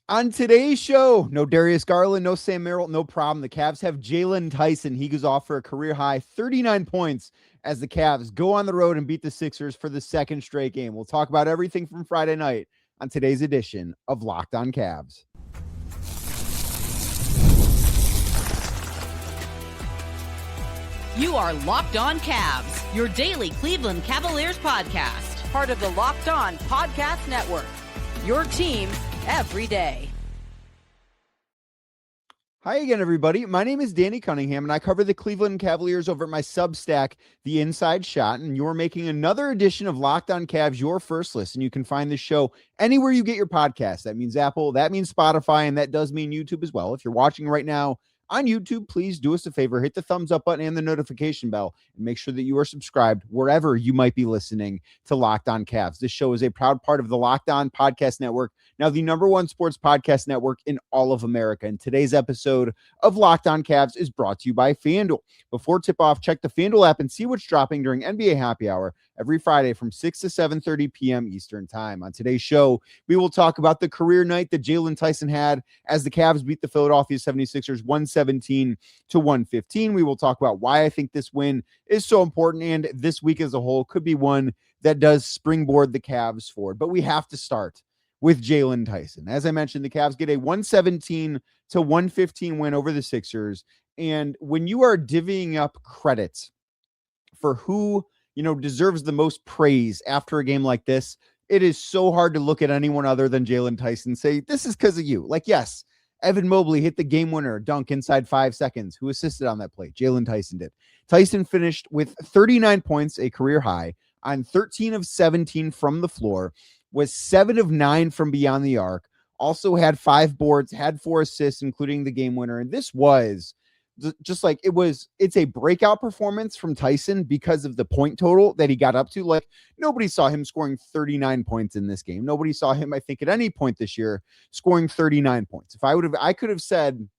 On today's show, no Darius Garland, no Sam Merrill, no problem. The Cavs have Jaylen Tyson. He goes off for a career-high 39 points as the Cavs go on the road and beat the Sixers for the second straight game. We'll talk about everything from Friday night on today's edition of Locked On Cavs. You are Locked On Cavs, your daily Cleveland Cavaliers podcast. Part of the Locked On Podcast Network, your team every day. Hi again, everybody. My name is Danny Cunningham, and I cover the Cleveland Cavaliers over at my Substack, The Inside Shot, and you're making another edition of Locked On Cavs your first listen. You can find this show anywhere you get your podcast. That means Apple, that means Spotify, and that does mean YouTube as well. If you're watching right now on YouTube, please do us a favor, hit the thumbs up button and the notification bell, and make sure that you are subscribed wherever you might be listening to Locked On Cavs. This show is a proud part of the Locked On Podcast Network, now the #1 sports podcast network in all of America. And today's episode of Locked On Cavs is brought to you by FanDuel. Before tip-off, check the FanDuel app and see what's dropping during NBA Happy Hour every Friday from 6 to 7:30 p.m. Eastern Time. On today's show, we will talk about the career night that Jaylen Tyson had as the Cavs beat the Philadelphia 76ers 117 to 115. We will talk about why I think this win is so important, and this week as a whole could be one that does springboard the Cavs forward. But we have to start with Jaylen Tyson. As I mentioned, the Cavs get a 117 to 115 win over the Sixers. And when you are divvying up credits for who, deserves the most praise after a game like this, it is so hard to look at anyone other than Jaylen Tyson and say, this is because of you. Like, yes, Evan Mobley hit the game winner dunk inside 5 seconds. Who assisted on that play? Jaylen Tyson did. Tyson finished with 39 points, a career high, on 13 of 17 from the floor, was 7 of 9 from beyond the arc, also had 5 boards, had 4 assists, including the game winner. And this was just like, it's a breakout performance from Tyson because of the point total that he got up to. Like, nobody saw him scoring 39 points in this game. Nobody saw him, I think, at any point this year scoring 39 points. I could have said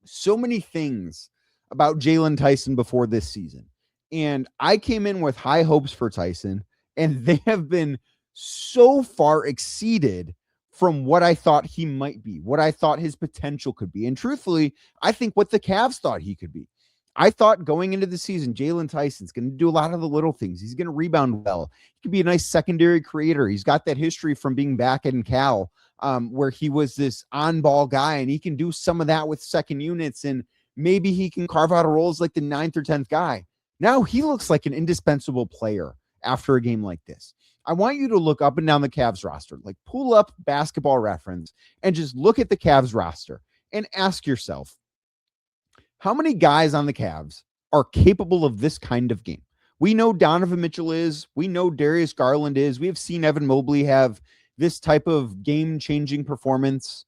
so many things about Jaylen Tyson before this season. And I came in with high hopes for Tyson, and they have been so far exceeded from what I thought he might be, what I thought his potential could be. And truthfully, I think what the Cavs thought he could be. I thought going into the season, Jaylen Tyson's going to do a lot of the little things. He's going to rebound well. He could be a nice secondary creator. He's got that history from being back in Cal, where he was this on-ball guy, and he can do some of that with second units, and maybe he can carve out a role as like the 9th or 10th guy. Now he looks like an indispensable player after a game like this. I want you to look up and down the Cavs roster, like pull up Basketball Reference and just look at the Cavs roster and ask yourself, how many guys on the Cavs are capable of this kind of game? We know Donovan Mitchell is, we know Darius Garland is, we have seen Evan Mobley have this type of game-changing performance.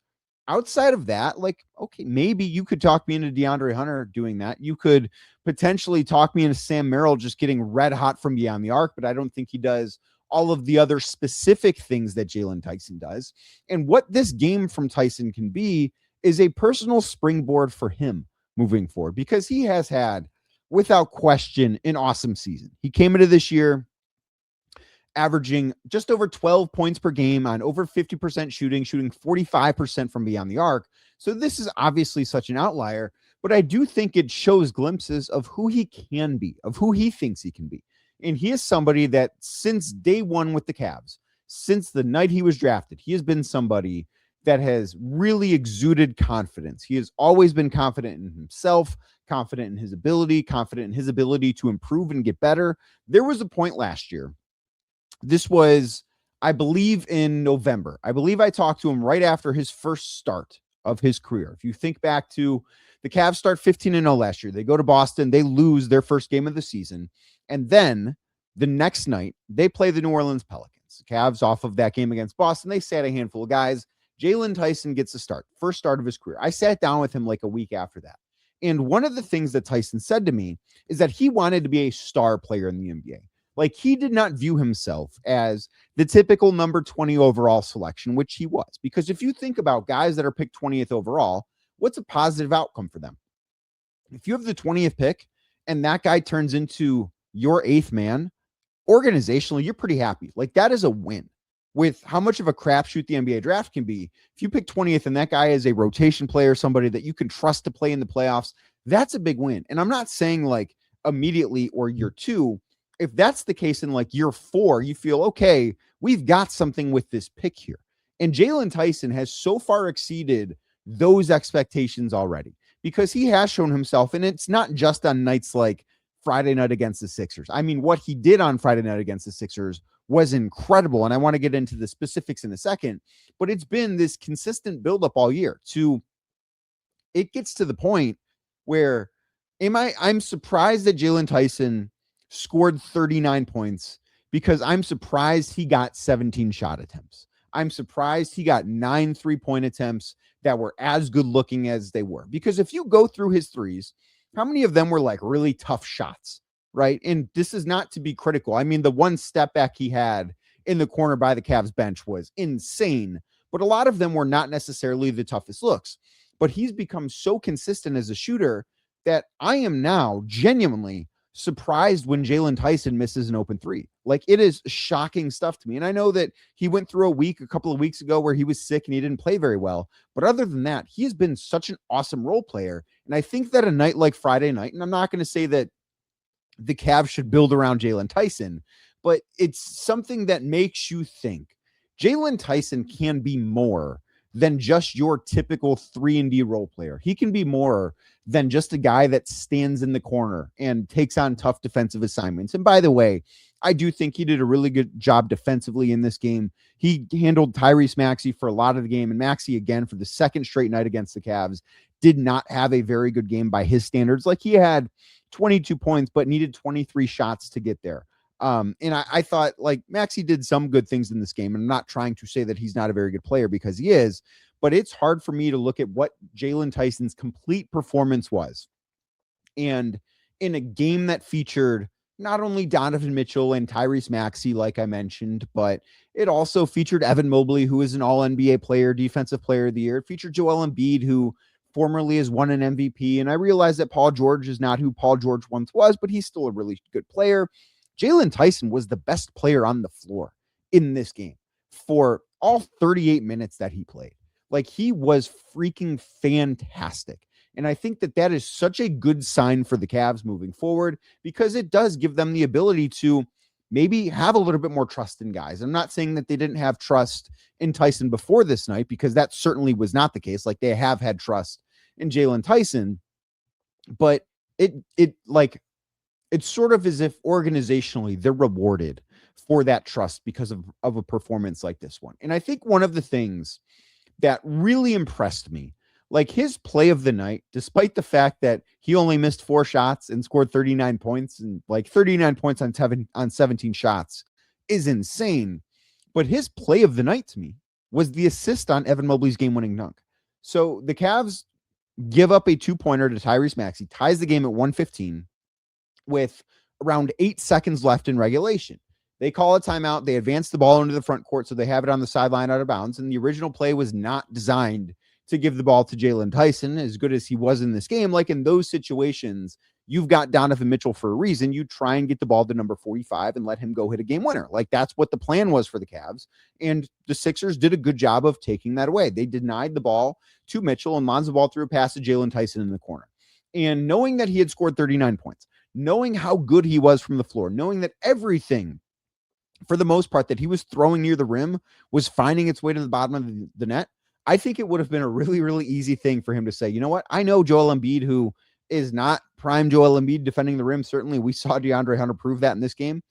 Outside of that, like, okay, maybe you could talk me into DeAndre Hunter doing that. You could potentially talk me into Sam Merrill just getting red hot from beyond the arc, but I don't think he does all of the other specific things that Jaylen Tyson does. And what this game from Tyson can be is a personal springboard for him moving forward, because he has had, without question, an awesome season. He came into this year averaging just over 12 points per game on over 50% shooting 45% from beyond the arc. So this is obviously such an outlier, but I do think it shows glimpses of who he can be, of who he thinks he can be. And he is somebody that since day one with the Cavs, since the night he was drafted, he has been somebody that has really exuded confidence. He has always been confident in himself, confident in his ability to improve and get better. There was a point last year. This was, I believe, in November. I believe I talked to him right after his first start of his career. If you think back to the Cavs start 15-0 last year, they go to Boston, they lose their first game of the season. And then the next night, they play the New Orleans Pelicans. The Cavs, off of that game against Boston, they sat a handful of guys. Jaylen Tyson gets a start, first start of his career. I sat down with him like a week after that. And one of the things that Tyson said to me is that he wanted to be a star player in the NBA. Like, he did not view himself as the typical number 20 overall selection, which he was. Because if you think about guys that are picked 20th overall, what's a positive outcome for them? If you have the 20th pick and that guy turns into your 8th man, organizationally, you're pretty happy. Like, that is a win. with how much of a crapshoot the NBA draft can be. If you pick 20th and that guy is a rotation player, somebody that you can trust to play in the playoffs, that's a big win. And I'm not saying like immediately or year 2. If that's the case in like year 4, you feel, okay, we've got something with this pick here. And Jaylen Tyson has so far exceeded those expectations already because he has shown himself, and it's not just on nights like Friday night against the Sixers. I mean, what he did on Friday night against the Sixers was incredible, and I want to get into the specifics in a second, but it's been this consistent buildup all year to it gets to the point where I'm surprised that Jaylen Tyson scored 39 points because I'm surprised he got 17 shot attempts. I'm surprised he got 9 3-point attempts that were as good looking as they were. Because if you go through his threes, how many of them were like really tough shots, right? And this is not to be critical. I mean, the one step back he had in the corner by the Cavs bench was insane, but a lot of them were not necessarily the toughest looks. But he's become so consistent as a shooter that I am now genuinely surprised when Jaylen Tyson misses an open three. Like, it is shocking stuff to me. And I know that he went through a couple of weeks ago where he was sick and he didn't play very well. But other than that, he has been such an awesome role player. And I think that a night like Friday night, and I'm not going to say that the Cavs should build around Jaylen Tyson, but it's something that makes you think Jaylen Tyson can be more than just your typical 3-and-D role player. He can be more than just a guy that stands in the corner and takes on tough defensive assignments. And by the way, I do think he did a really good job defensively in this game. He handled Tyrese Maxey for a lot of the game, and Maxey, again, for the second straight night against the Cavs, did not have a very good game by his standards. Like, he had 22 points, but needed 23 shots to get there. And I thought, like, Maxey did some good things in this game. And I'm not trying to say that he's not a very good player, because he is, but it's hard for me to look at what Jaylen Tyson's complete performance was. And in a game that featured not only Donovan Mitchell and Tyrese Maxey, like I mentioned, but it also featured Evan Mobley, who is an all-NBA player, defensive player of the year. It featured Joel Embiid, who formerly has won an MVP. And I realize that Paul George is not who Paul George once was, but he's still a really good player. Jaylen Tyson was the best player on the floor in this game for all 38 minutes that he played. Like, he was freaking fantastic. And I think that that is such a good sign for the Cavs moving forward, because it does give them the ability to maybe have a little bit more trust in guys. I'm not saying that they didn't have trust in Tyson before this night, because that certainly was not the case. Like, they have had trust in Jaylen Tyson, but it's sort of as if organizationally they're rewarded for that trust because of a performance like this one. And I think one of the things that really impressed me, like his play of the night, despite the fact that he only missed 4 shots and scored 39 points, and like 39 points on 17 shots is insane. But his play of the night to me was the assist on Evan Mobley's game-winning dunk. So the Cavs give up a 2-pointer to Tyrese Maxey, ties the game at 115 with around 8 seconds left in regulation. They call a timeout. They advance the ball into the front court, so they have it on the sideline out of bounds. And the original play was not designed to give the ball to Jaylen Tyson, as good as he was in this game. Like, in those situations, you've got Donovan Mitchell for a reason. You try and get the ball to number 45 and let him go hit a game winner. Like, that's what the plan was for the Cavs. And the Sixers did a good job of taking that away. They denied the ball to Mitchell, and Lonzo Ball threw a pass to Jaylen Tyson in the corner. And knowing that he had scored 39 points, knowing how good he was from the floor, knowing that everything, for the most part, that he was throwing near the rim was finding its way to the bottom of the net, I think it would have been a really, really easy thing for him to say, you know what? I know Joel Embiid, who is not prime Joel Embiid defending the rim. Certainly, we saw DeAndre Hunter prove that in this game.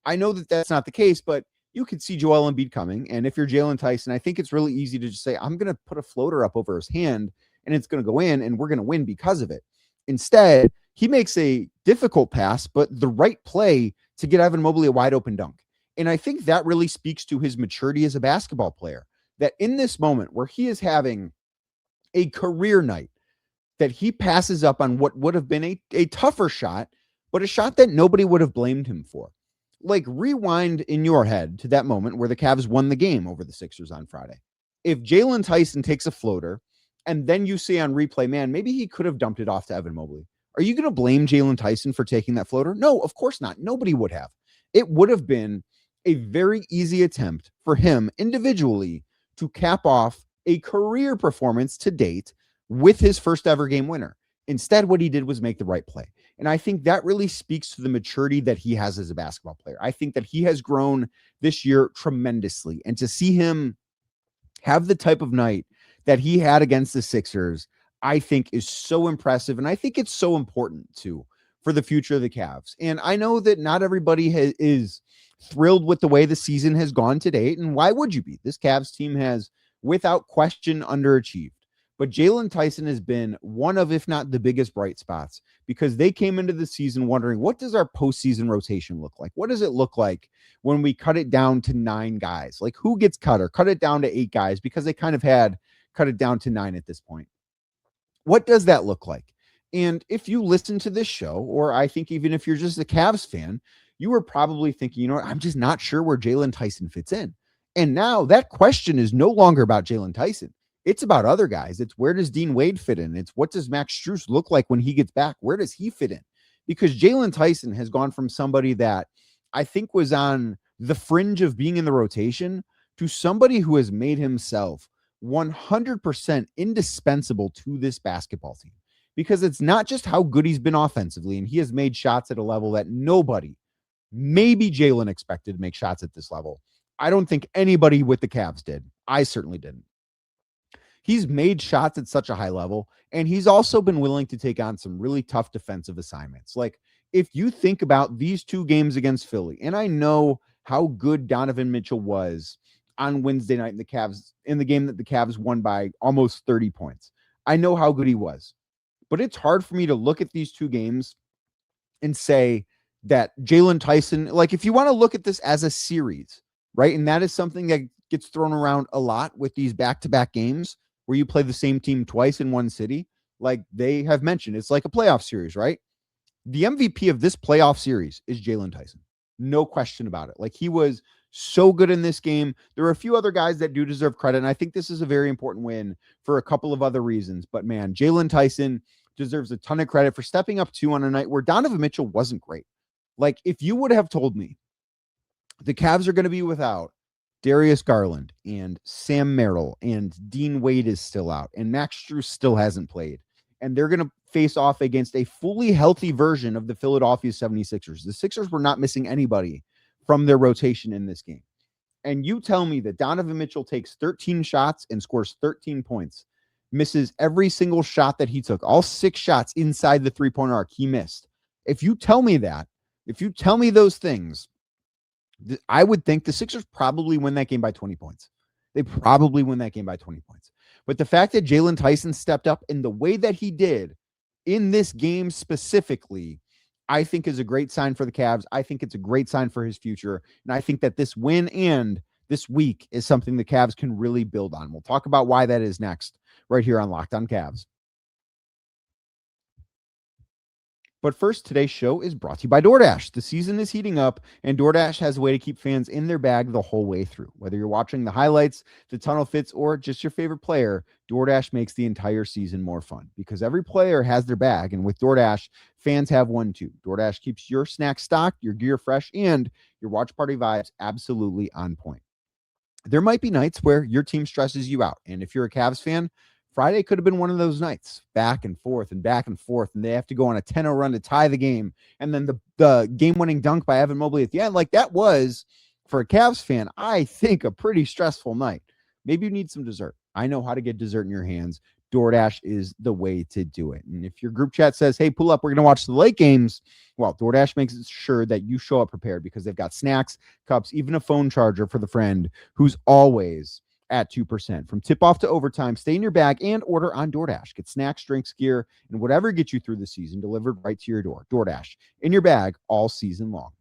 I know that that's not the case, but you could see Joel Embiid coming. And if you're Jaylen Tyson, I think it's really easy to just say, I'm going to put a floater up over his hand, and it's going to go in, and we're going to win because of it. Instead, he makes a difficult pass, but the right play to get Evan Mobley a wide open dunk. And I think that really speaks to his maturity as a basketball player, that in this moment where he is having a career night, that he passes up on what would have been a tougher shot, but a shot that nobody would have blamed him for. Like, rewind in your head to that moment where the Cavs won the game over the Sixers on Friday. If Jaylen Tyson takes a floater and then you see on replay, man, maybe he could have dumped it off to Evan Mobley, are you going to blame Jaylen Tyson for taking that floater? No, of course not. Nobody would have. It would have been a very easy attempt for him individually to cap off a career performance to date with his first ever game winner. Instead, what he did was make the right play. And I think that really speaks to the maturity that he has as a basketball player. I think that he has grown this year tremendously. And to see him have the type of night that he had against the Sixers, I think is so impressive. And I think it's so important too for the future of the Cavs. And I know that not everybody is thrilled with the way the season has gone to date. And why would you be? This Cavs team has, without question, underachieved. But Jaylen Tyson has been one of, if not the biggest bright spots, because they came into the season wondering, what does our postseason rotation look like? What does it look like when we cut it down to 9 guys? Like, who gets cut, or cut it down to 8 guys? Because they kind of had cut it down to 9 at this point. What does that look like? And if you listen to this show, or I think even if you're just a Cavs fan, you were probably thinking, you know what, I'm just not sure where Jaylen Tyson fits in. And now that question is no longer about Jaylen Tyson. It's about other guys. It's, where does Dean Wade fit in? It's, what does Max Strus look like when he gets back? Where does he fit in? Because Jaylen Tyson has gone from somebody that I think was on the fringe of being in the rotation to somebody who has made himself 100% indispensable to this basketball team. Because it's not just how good he's been offensively, and he has made shots at a level that nobody, maybe Jaylen, expected to make shots at this level. I don't think anybody with the Cavs did. I certainly didn't. He's made shots at such a high level, and he's also been willing to take on some really tough defensive assignments. Like, if you think about these 2 games against Philly, and I know how good Donovan Mitchell was on Wednesday night in the game that the Cavs won by almost 30 points. I know how good he was, but it's hard for me to look at these 2 games and say that Jaylen Tyson, like, if you want to look at this as a series, right? And that is something that gets thrown around a lot with these back-to-back games where you play the same team twice in one city. Like they have mentioned, it's like a playoff series, right? The MVP of this playoff series is Jaylen Tyson. No question about it. Like, he was so good in this game. There are a few other guys that do deserve credit, and I think this is a very important win for a couple of other reasons. But man, Jaylen Tyson deserves a ton of credit for stepping up too on a night where Donovan Mitchell wasn't great. Like, if you would have told me the Cavs are going to be without Darius Garland and Sam Merrill, and Dean Wade is still out, and Max Strus still hasn't played, and they're going to face off against a fully healthy version of the Philadelphia 76ers. The Sixers were not missing anybody from their rotation in this game. And you tell me that Donovan Mitchell takes 13 shots and scores 13 points, misses every single shot that he took, all 6 shots inside the 3-point arc he missed. If you tell me that, if you tell me those things, I would think the Sixers probably win that game by 20 points. They probably win that game by 20 points. But the fact that Jaylen Tyson stepped up in the way that he did in this game specifically, I think is a great sign for the Cavs. I think it's a great sign for his future. And I think that this win and this week is something the Cavs can really build on. We'll talk about why that is next, right here on Locked On Cavs. But first, today's show is brought to you by DoorDash. The season is heating up, and DoorDash has a way to keep fans in their bag the whole way through. Whether you're watching the highlights, the tunnel fits, or just your favorite player, DoorDash makes the entire season more fun because every player has their bag, and with DoorDash, fans have one too. DoorDash keeps your snacks stocked, your gear fresh, and your watch party vibes absolutely on point. There might be nights where your team stresses you out, and if you're a Cavs fan, Friday could have been one of those nights, back and forth, and they have to go on a 10-0 run to tie the game, and then the game-winning dunk by Evan Mobley at the end. Like, that was, for a Cavs fan, I think, a pretty stressful night. Maybe you need some dessert. I know how to get dessert in your hands. DoorDash is the way to do it. And if your group chat says, hey, pull up, we're going to watch the late games, well, DoorDash makes sure that you show up prepared because they've got snacks, cups, even a phone charger for the friend who's always at 2%. From tip-off to overtime, stay in your bag and order on DoorDash. Get snacks, drinks, gear, and whatever gets you through the season delivered right to your door. DoorDash, in your bag all season long.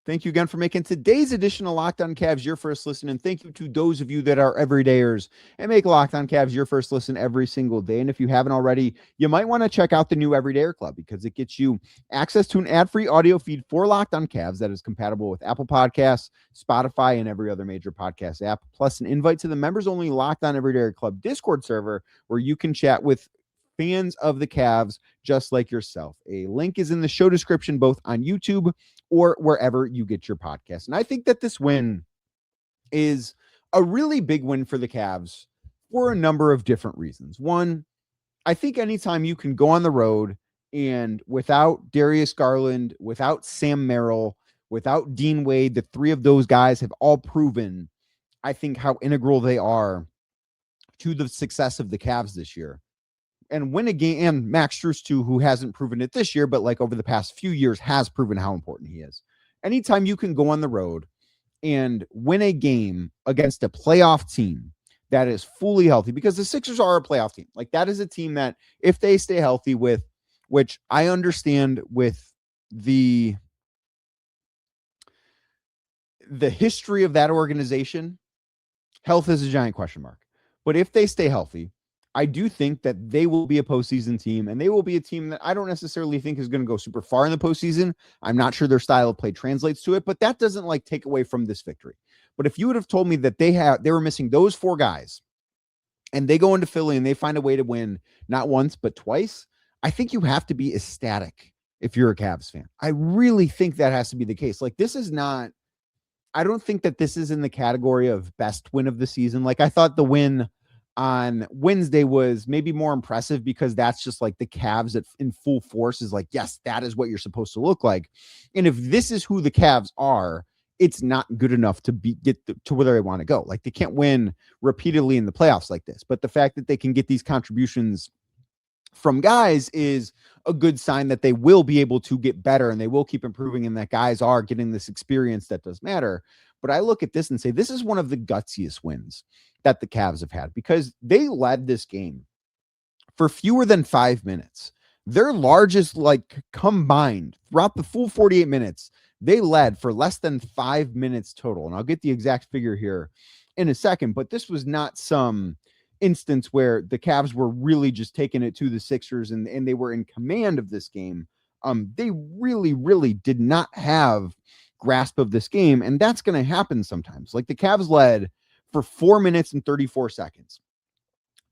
Thank you again for making today's edition of Locked On Cavs your first listen, and thank you to those of you that are everydayers and make Locked On Cavs your first listen every single day. And if you haven't already, you might want to check out the new Everydayer Club because it gets you access to an ad-free audio feed for Locked On Cavs that is compatible with Apple Podcasts, Spotify, and every other major podcast app, plus an invite to the members-only Locked On Everydayer Club Discord server where you can chat with fans of the Cavs just like yourself. A link is in the show description, both on YouTube or wherever you get your podcast. And I think that this win is a really big win for the Cavs for a number of different reasons. One, I think anytime you can go on the road and without Darius Garland, without Sam Merrill, without Dean Wade, the three of those guys have all proven, I think, how integral they are to the success of the Cavs this year. And win a game, and Max Strus too, who hasn't proven it this year, but like over the past few years has proven how important he is. Anytime you can go on the road and win a game against a playoff team that is fully healthy, because the Sixers are a playoff team. Like, that is a team that if they stay healthy with, which I understand with the history of that organization, health is a giant question mark. But if they stay healthy, I do think that they will be a postseason team, and they will be a team that I don't necessarily think is going to go super far in the postseason. I'm not sure their style of play translates to it, but that doesn't like take away from this victory. But if you would have told me that they were missing those four guys and they go into Philly and they find a way to win not once, but twice, I think you have to be ecstatic if you're a Cavs fan. I really think that has to be the case. Like, this is not, I don't think that this is in the category of best win of the season. Like, I thought the win on Wednesday was maybe more impressive because that's just like the Cavs in full force is like, yes, that is what you're supposed to look like. And if this is who the Cavs are, it's not good enough to get to where they want to go. Like, they can't win repeatedly in the playoffs like this, but the fact that they can get these contributions from guys is a good sign that they will be able to get better and they will keep improving, and that guys are getting this experience that does matter. But I look at this and say, this is one of the gutsiest wins that the Cavs have had, because they led this game for fewer than 5 minutes. Their largest, like, combined throughout the full 48 minutes, they led for less than 5 minutes total. And I'll get the exact figure here in a second, but this was not some instance where the Cavs were really just taking it to the Sixers and they were in command of this game. They really did not have grasp of this game, and that's going to happen sometimes. Like, the Cavs led for 4 minutes and 34 seconds.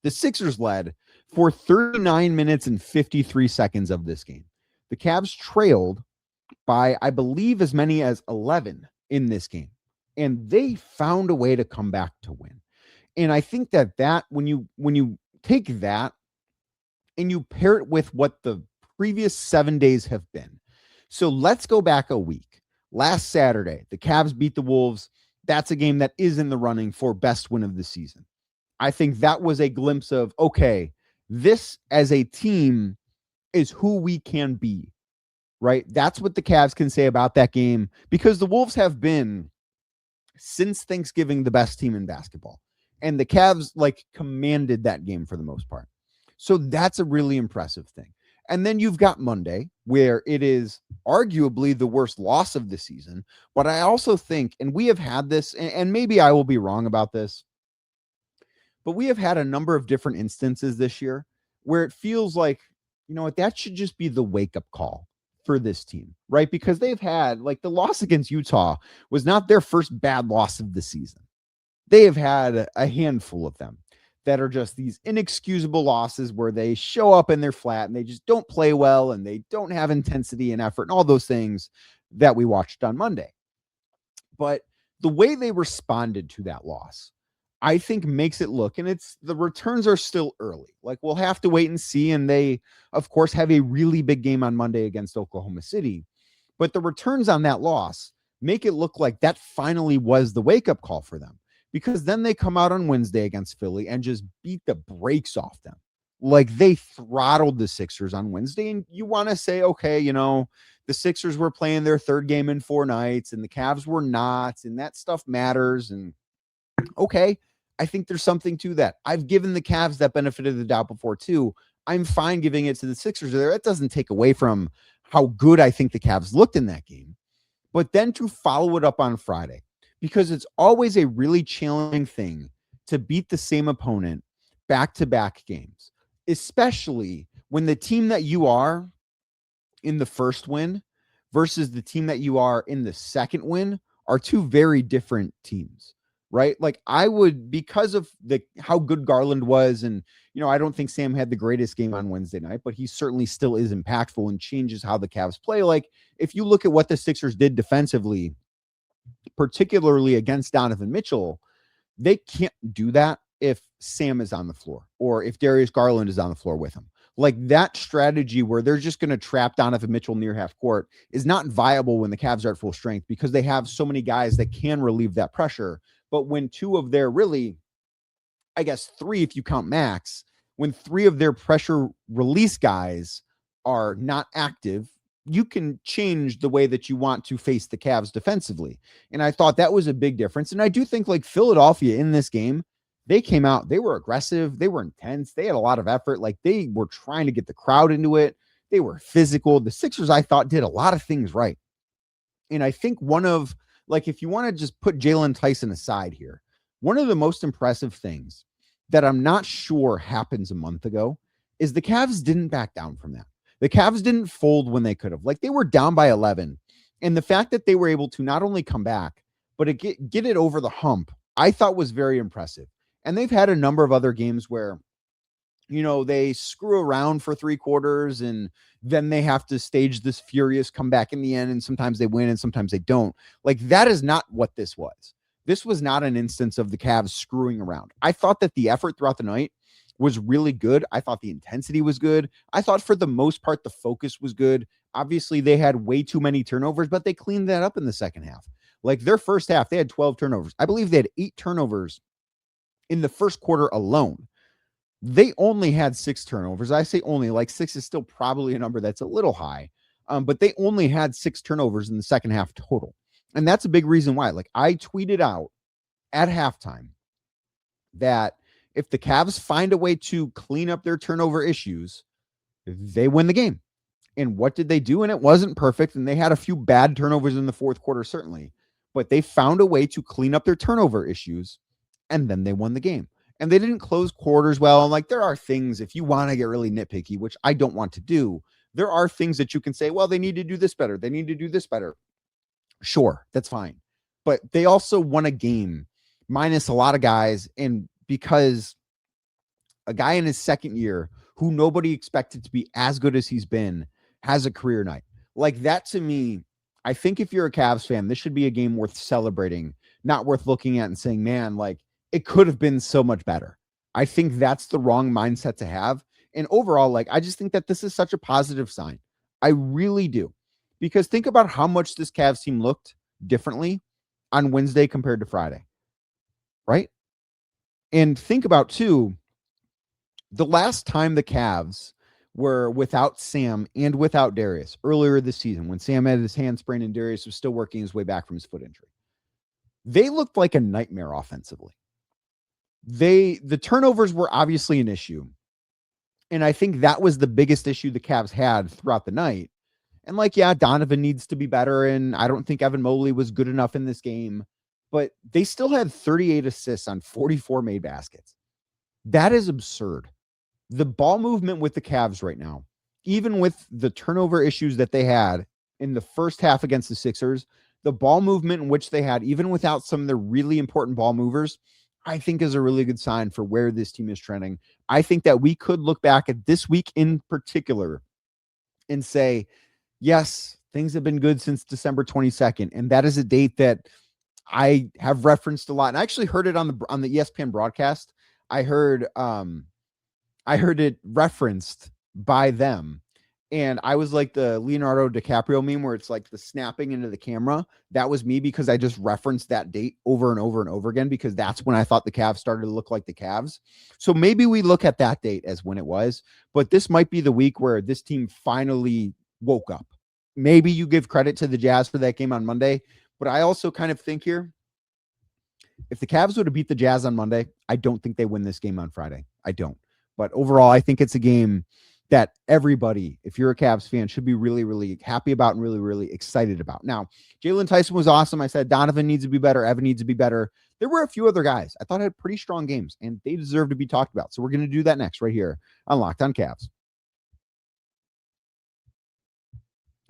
The Sixers led for 39 minutes and 53 seconds of this game. The Cavs trailed by, I believe, as many as 11 in this game, and they found a way to come back to win. And I think that when you take that and you pair it with what the previous 7 days have been. So let's go back a week. Last Saturday, the Cavs beat the Wolves. That's a game that is in the running for best win of the season. I think that was a glimpse of, okay, this as a team is who we can be, right? That's what the Cavs can say about that game, because the Wolves have been, since Thanksgiving, the best team in basketball. And the Cavs, like, commanded that game for the most part. So that's a really impressive thing. And then you've got Monday, where it is arguably the worst loss of the season. But I also think, and we have had this, and maybe I will be wrong about this, but we have had a number of different instances this year where it feels like, you know what, that should just be the wake-up call for this team, right? Because they've had, like, the loss against Utah was not their first bad loss of the season. They have had a handful of them that are just these inexcusable losses where they show up and they're flat and they just don't play well and they don't have intensity and effort and all those things that we watched on Monday. But the way they responded to that loss, I think, makes it look, and it's, the returns are still early. Like, we'll have to wait and see. And they, of course, have a really big game on Monday against Oklahoma City. But the returns on that loss make it look like that finally was the wake-up call for them. Because then they come out on Wednesday against Philly and just beat the brakes off them. Like, they throttled the Sixers on Wednesday. And you want to say, okay, you know, the Sixers were playing their third game in 4 nights and the Cavs were not, and that stuff matters. And okay, I think there's something to that. I've given the Cavs that benefit of the doubt before too. I'm fine giving it to the Sixers there. That doesn't take away from how good I think the Cavs looked in that game. But then to follow it up on Friday, because it's always a really challenging thing to beat the same opponent back-to-back games, especially when the team that you are in the first win versus the team that you are in the second win are two very different teams, right? Like I would, because of how good Garland was, and I don't think Sam had the greatest game on Wednesday night, but he certainly still is impactful and changes how the Cavs play. Like if you look at what the Sixers did defensively, particularly against Donovan Mitchell, they can't do that if Sam is on the floor or if Darius Garland is on the floor with him. Like that strategy where they're just going to trap Donovan Mitchell near half court is not viable when the Cavs are at full strength, because they have so many guys that can relieve that pressure. But when two of their really, I guess three, if you count Max, when three of their pressure release guys are not active, you can change the way that you want to face the Cavs defensively. And I thought that was a big difference. And I do think like Philadelphia in this game, they came out, they were aggressive, they were intense, they had a lot of effort. Like they were trying to get the crowd into it. They were physical. The Sixers, I thought, did a lot of things right. And I think if you want to just put Jaylen Tyson aside here, one of the most impressive things that I'm not sure happens a month ago is the Cavs didn't back down from that. The Cavs didn't fold when they could have. Like they were down by 11. And the fact that they were able to not only come back, but get it over the hump, I thought was very impressive. And they've had a number of other games where, they screw around for 3 quarters and then they have to stage this furious comeback in the end. And sometimes they win and sometimes they don't. Like that is not what this was. This was not an instance of the Cavs screwing around. I thought that the effort throughout the night was really good. I thought the intensity was good. I thought for the most part, the focus was good. Obviously, they had way too many turnovers, but they cleaned that up in the second half. Like their first half, they had 12 turnovers. I believe they had 8 turnovers in the first quarter alone. They only had 6 turnovers. I say only, like 6 is still probably a number that's a little high, but they only had 6 turnovers in the second half total. And that's a big reason why. Like I tweeted out at halftime that if the Cavs find a way to clean up their turnover issues, they win the game. And what did they do? And it wasn't perfect. And they had a few bad turnovers in the fourth quarter, certainly. But they found a way to clean up their turnover issues. And then they won the game. And they didn't close quarters well. And like there are things, if you want to get really nitpicky, which I don't want to do, there are things that you can say, well, they need to do this better. They need to do this better. Sure, that's fine. But they also won a game minus a lot of guys. And because a guy in his second year who nobody expected to be as good as he's been has a career night. Like that to me, I think if you're a Cavs fan, this should be a game worth celebrating, not worth looking at and saying, man, like it could have been so much better. I think that's the wrong mindset to have. And overall, like I just think that this is such a positive sign. I really do. Because think about how much this Cavs team looked differently on Wednesday compared to Friday. Right? And think about, too, the last time the Cavs were without Sam and without Darius earlier this season, when Sam had his hand sprained and Darius was still working his way back from his foot injury, they looked like a nightmare offensively. The turnovers were obviously an issue. And I think that was the biggest issue the Cavs had throughout the night. And like, yeah, Donovan needs to be better. And I don't think Evan Mobley was good enough in this game. But they still had 38 assists on 44 made baskets. That is absurd. The ball movement with the Cavs right now, even with the turnover issues that they had in the first half against the Sixers, the ball movement in which they had, even without some of the really important ball movers, I think is a really good sign for where this team is trending. I think that we could look back at this week in particular and say, yes, things have been good since December 22nd. And that is a date that I have referenced a lot. And I actually heard it on the ESPN broadcast. I heard it referenced by them. And I was like the Leonardo DiCaprio meme where it's like the snapping into the camera. That was me because I just referenced that date over and over and over again, because that's when I thought the Cavs started to look like the Cavs. So maybe we look at that date as when it was, but this might be the week where this team finally woke up. Maybe you give credit to the Jazz for that game on Monday, but I also kind of think here, if the Cavs would have beat the Jazz on Monday, I don't think they win this game on Friday. I don't. But overall, I think it's a game that everybody, if you're a Cavs fan, should be really, really happy about and really, really excited about. Now, Jaylen Tyson was awesome. I said Donovan needs to be better. Evan needs to be better. There were a few other guys I thought had pretty strong games, and they deserve to be talked about. So we're going to do that next right here on Locked On Cavs.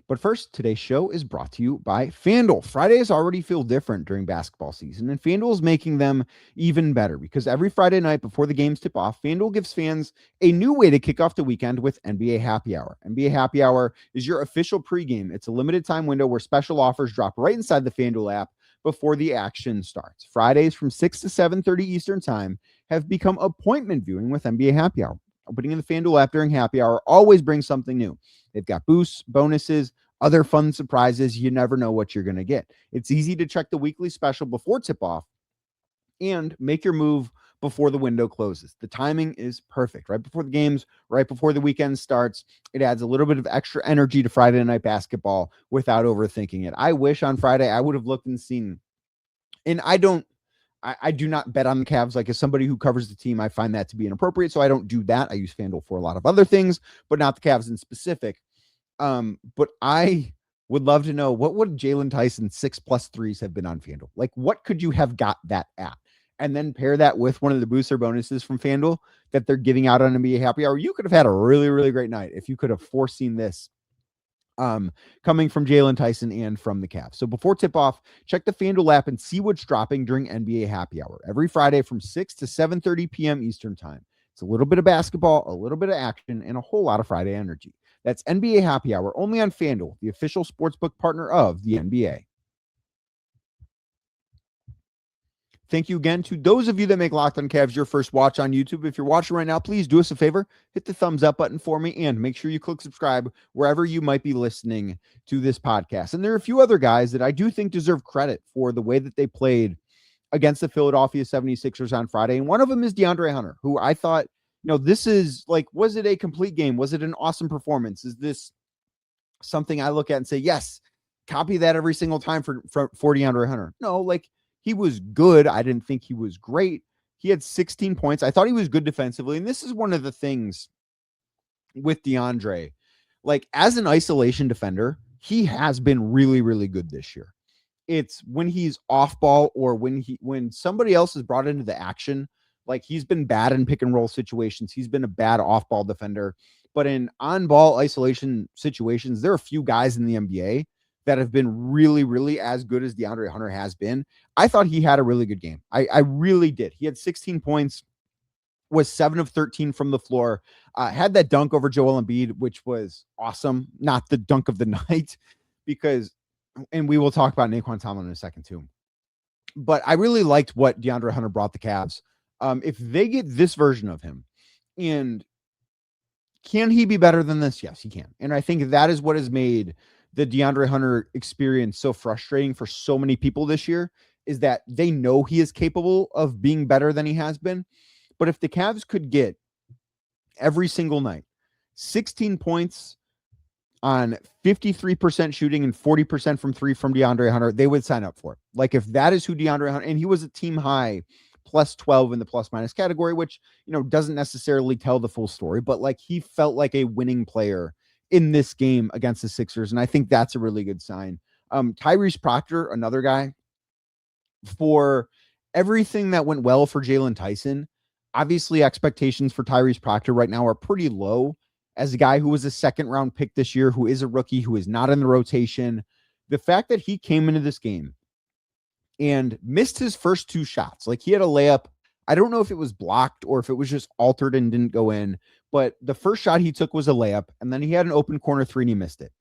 But first, today's show is brought to you by FanDuel. Fridays already feel different during basketball season, and FanDuel is making them even better because every Friday night before the games tip off, FanDuel gives fans a new way to kick off the weekend with NBA Happy Hour. NBA Happy Hour is your official pregame. It's a limited time window where special offers drop right inside the FanDuel app before the action starts. Fridays from 6 to 7:30 Eastern Time have become appointment viewing with NBA Happy Hour. Opening in the FanDuel app during Happy Hour always brings something new. They've got boosts, bonuses, other fun surprises. You never know what you're going to get. It's easy to check the weekly special before tip-off and make your move before the window closes. The timing is perfect. Right before the games, right before the weekend starts. It adds a little bit of extra energy to Friday night basketball without overthinking it. I wish on Friday I would have looked and seen, and I do not bet on the Cavs. Like, as somebody who covers the team, I find that to be inappropriate. So I don't do that. I use FanDuel for a lot of other things, but not the Cavs in specific. But I would love to know, what would Jaylen Tyson 6+ threes have been on FanDuel? Like, what could you have got that at? And then pair that with one of the booster bonuses from FanDuel that they're giving out on NBA Happy Hour. You could have had a really, really great night if you could have foreseen this coming from Jaylen Tyson and from the Cavs. So before tip-off, check the FanDuel app and see what's dropping during NBA Happy Hour every Friday from 6 to 7:30 p.m. Eastern Time. It's a little bit of basketball, a little bit of action, and a whole lot of Friday energy. That's NBA Happy Hour only on FanDuel, the official sportsbook partner of the NBA. Thank you again to those of you that make Locked On Cavs your first watch on YouTube. If you're watching right now, please do us a favor, hit the thumbs up button for me, and make sure you click subscribe wherever you might be listening to this podcast. And there are a few other guys that I do think deserve credit for the way that they played against the Philadelphia 76ers on Friday. And one of them is DeAndre Hunter, who I thought, this is like, was it a complete game? Was it an awesome performance? Is this something I look at and say, yes, copy that every single time for DeAndre Hunter? No, like, he was good. I didn't think he was great. He had 16 points. I thought he was good defensively. And this is one of the things with DeAndre. Like, as an isolation defender, he has been really, really good this year. It's when he's off ball or when somebody else is brought into the action, like, he's been bad in pick and roll situations. He's been a bad off ball defender. But in on ball isolation situations, there are a few guys in the NBA that have been really, really as good as DeAndre Hunter has been. I thought he had a really good game. I really did. He had 16 points, was 7 of 13 from the floor, had that dunk over Joel Embiid, which was awesome. Not the dunk of the night, because, and we will talk about Naquan Tomlin in a second too. But I really liked what DeAndre Hunter brought the Cavs. If they get this version of him, and can he be better than this? Yes, he can. And I think that is what has made the DeAndre Hunter experience so frustrating for so many people this year, is that they know he is capable of being better than he has been. But if the Cavs could get every single night 16 points on 53% shooting and 40% from three from DeAndre Hunter, they would sign up for it. Like, if that is who DeAndre Hunter, and he was a team high plus 12 in the plus minus category, which, doesn't necessarily tell the full story, but like, he felt like a winning player in this game against the Sixers. And I think that's a really good sign. Tyrese Proctor, another guy, for everything that went well for Jaylen Tyson. Obviously, expectations for Tyrese Proctor right now are pretty low as a guy who was a second round pick this year, who is a rookie, who is not in the rotation. The fact that he came into this game and missed his first 2 shots, like, he had a layup. I don't know if it was blocked or if it was just altered and didn't go in, but the first shot he took was a layup, and then he had an open corner 3 and he missed it.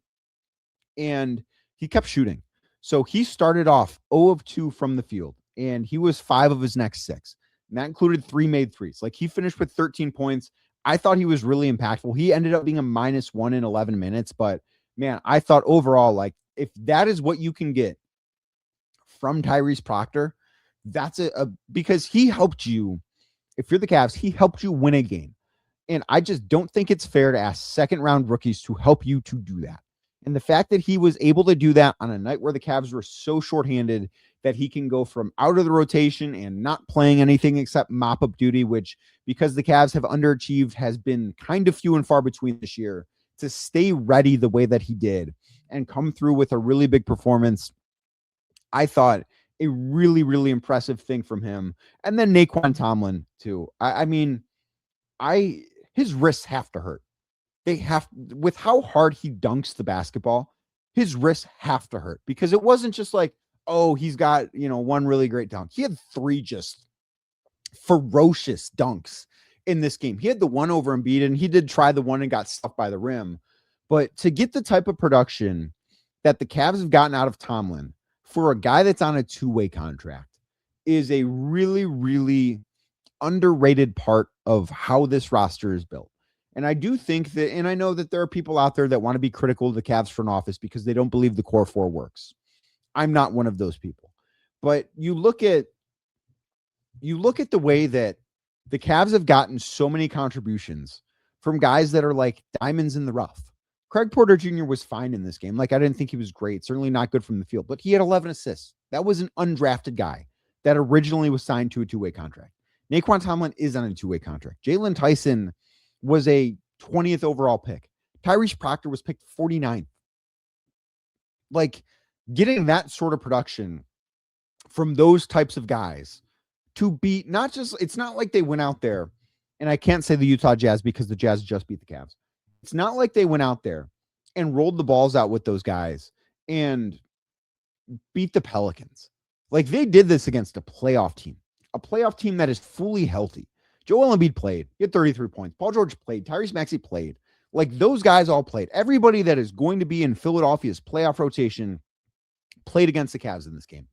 And he kept shooting. So he started off 0 of 2 from the field, and he was 5 of his next 6. And that included 3 made threes. Like, he finished with 13 points. I thought he was really impactful. He ended up being a -1 in 11 minutes, but man, I thought overall, like, if that is what you can get from Tyrese Proctor, that's because he helped you. If you're the Cavs, he helped you win a game. And I just don't think it's fair to ask second round rookies to help you to do that. And the fact that he was able to do that on a night where the Cavs were so shorthanded that he can go from out of the rotation and not playing anything except mop-up duty, which, because the Cavs have underachieved, has been kind of few and far between this year, to stay ready the way that he did and come through with a really big performance. I thought a really, really impressive thing from him. And then Naquan Tomlin too. I mean, his wrists have to hurt. They have, with how hard he dunks the basketball. his wrists have to hurt because it wasn't just like, oh, he's got, one really great dunk. He had 3 just ferocious dunks in this game. He had the one over Embiid, and he did try the one and got stuffed by the rim. But to get the type of production that the Cavs have gotten out of Tomlin for a guy that's on a 2-way contract is a really, really underrated part of how this roster is built. And I do think that, and I know that there are people out there that want to be critical of the Cavs front office because they don't believe the core 4 works. I'm not one of those people. But you look at the way that the Cavs have gotten so many contributions from guys that are like diamonds in the rough. Craig Porter Jr. was fine in this game. Like, I didn't think he was great. Certainly not good from the field, but he had 11 assists. That was an undrafted guy that originally was signed to a 2-way contract. Naquan Tomlin is on a 2-way contract. Jaylen Tyson was a 20th overall pick. Tyrese Proctor was picked 49th. Like, getting that sort of production from those types of guys to beat, not just, it's not like they went out there, and I can't say the Utah Jazz because the Jazz just beat the Cavs. It's not like they went out there and rolled the balls out with those guys and beat the Pelicans. Like, they did this against a playoff team that is fully healthy. Joel Embiid played. He had 33 points. Paul George played. Tyrese Maxey played. Like, those guys all played. Everybody that is going to be in Philadelphia's playoff rotation played against the Cavs in this game.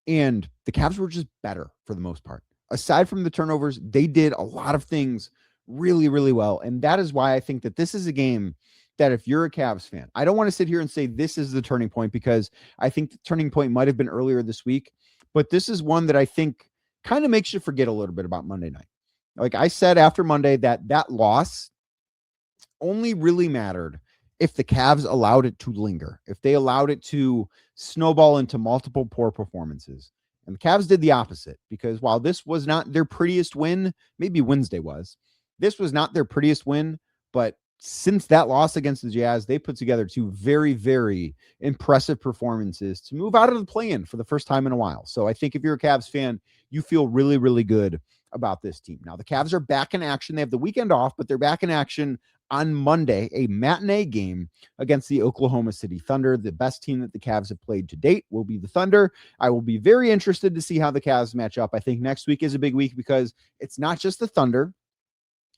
And the Cavs were just better for the most part. Aside from the turnovers, they did a lot of things really, really well. And that is why I think that this is a game that if you're a Cavs fan, I don't want to sit here and say this is the turning point because I think the turning point might have been earlier this week. But this is one that I think kind of makes you forget a little bit about Monday night. Like I said after Monday, that loss only really mattered if the Cavs allowed it to linger, if they allowed it to snowball into multiple poor performances. And the Cavs did the opposite because while this was not their prettiest win, maybe Wednesday was, this was not their prettiest win, but since that loss against the Jazz, they put together 2 very, very impressive performances to move out of the play-in for the first time in a while. So I think if you're a Cavs fan, you feel really, really good about this team. Now, the Cavs are back in action. They have the weekend off, but they're back in action on Monday, a matinee game against the Oklahoma City Thunder. The best team that the Cavs have played to date will be the Thunder. I will be very interested to see how the Cavs match up. I think next week is a big week because it's not just the Thunder,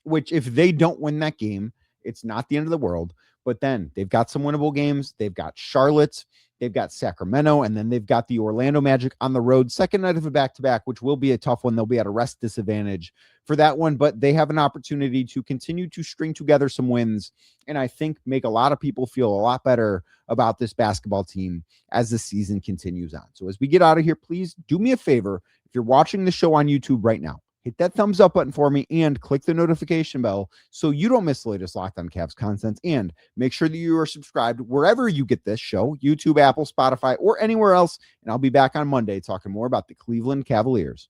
which if they don't win that game, it's not the end of the world. But then they've got some winnable games. They've got Charlotte, they've got Sacramento, and then they've got the Orlando Magic on the road. Second night of a back-to-back, which will be a tough one. They'll be at a rest disadvantage for that one, but they have an opportunity to continue to string together some wins and I think make a lot of people feel a lot better about this basketball team as the season continues on. So as we get out of here, please do me a favor. If you're watching the show on YouTube right now, hit that thumbs up button for me and click the notification bell so you don't miss the latest Locked On Cavs content. And make sure that you are subscribed wherever you get this show, YouTube, Apple, Spotify, or anywhere else. And I'll be back on Monday talking more about the Cleveland Cavaliers.